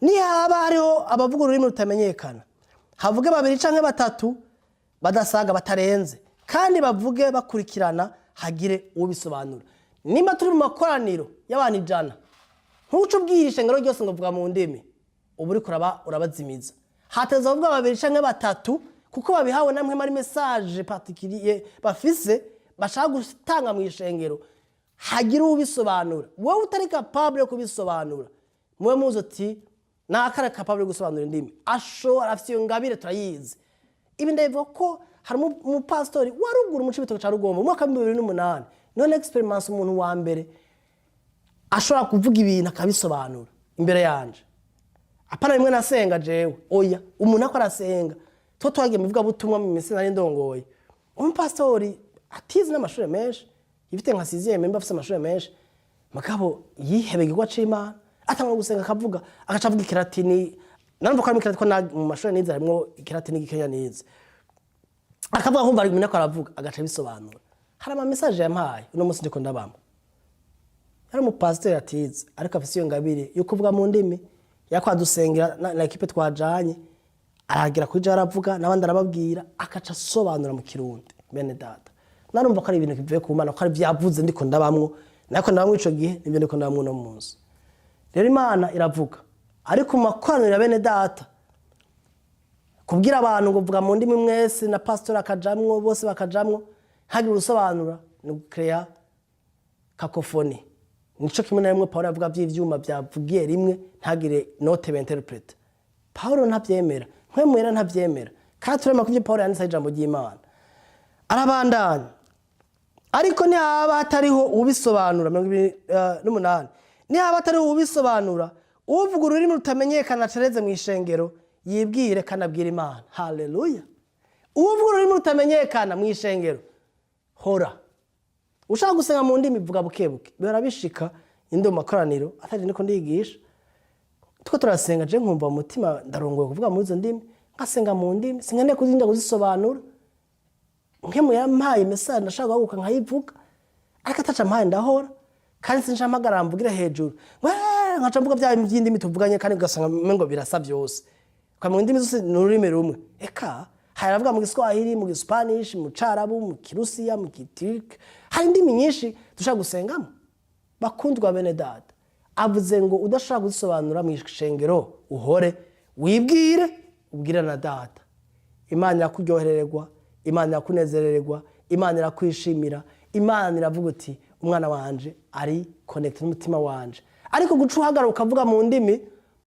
ni haba hariho abavuga ururimi rutamenyekana havuge babiri canke batatu badasaga batarenze kandi bavuge bakurikirana hagire ubisobanura nimba turi mu makoraniro y'abantu 100 ntuco ubwirishe ngero ryose ngo vuga mu ndimi uburi kuraba urabazimiza hateza kuvuga babiri canke batatu kuko babihawe namwe mari message particulier bafise bashaka gutanga mu ishengero hagira ubisobanura wowe utari capable kubisobanura mwe muzo ti nakara capable gusobanura indimi ashobora afite iyo ngabire turayizi ibi ndavuga ko hari mu pastori warugura mu cibito ca Rugombo mu mwaka 2008 none experience umuntu wa mbere ashobora kuvuga ibintu akabisobanura imbere yanje apana rimwe nasenga jewe oya umuntu akora asenga to twagiye muvuga butumwa mu misi nari ndongoye pastori atize n'amashuri menshi ifite nka 6e member afite amashuri menshi makabo yihebegirwa c'Imana atanga gusenga akavuga agacavuga ikiratini nanumva ko ari ikiratini ko mu mashuri nize harimo ikiratini gikenya nize akavuga ko bari munako aravuga agaca bisobanura hari ama message yampaye uno munsi ndiko ndabamba hari mu pastor atize ariko afite iyo ngabire yo kuvuga mu ndimi yakwadusengera na equipe twajanye aragira kuje aravuga nabandi arababwira akaca sobanura mu kirundi bene data narumva ko ari ibintu bivuye ku Mana ko ari byavuze ndiko ndabamwo nako ndabamwo ico gihe nibyo ndiko ndabamwo no munsi rero Imana iravuga ariko makoraniro bene data kubwira abantu ngo vuga mu ndimi mwese na pastor akajamwo bose bakajamwo hagira urusobanura no create kakofoni nico kimwe na rimwe Paulo avuga by'ivyuma byavugiye rimwe ntagire note interpret Paulo ntabyemera nkwemera ntabyemera kandi turema kuvye Paulo yanditse ijambo ry'Imana arabandanya ariko ni haba hatariho ubisobanura 28 ni haba hatariho ubisobanura uvuga ururimi rutamenyekana cereze mu ishengero yibwire kanabwira Imana haleluya uvuga ururimi rutamenyekana mu ishengero hora ushaka gusenga mu ndimi vuga bukebuke bihora bishika indo makoraniro atari niko ndigisha tuko turasenga je nkumva umutima ndarongoye kuvuga muri izo ndimi ngasenga mu ndimi singane kuzinda kuzisobanura nkemu yampaye message ndashaka guka nkayivuga ariko ataca mpaye ndahora kandi sinshamagara mvugira hejuru nkaca mvuga bya by'indimi tuvuganye kandi ugasanga mengo birasa byose kwa mu ndimi zose n'ururimi rumwe eka haravuga mu Giswahili mu Spanish mu Carabu mu Kirusiya mu Kiturk hari indimi nyinshi dushaka gusengamo bakundwa bene data avuze ngo udashaka gusobanura mu ishengero uhore wibwire ubwira na data Imana yakuryohererwa Imana yakunezererwa Imana irakwishimira Imana iravuga uti umwana wanje ari connect n'umutima wanje ariko guca uhagaruka ukavuga mu ndimi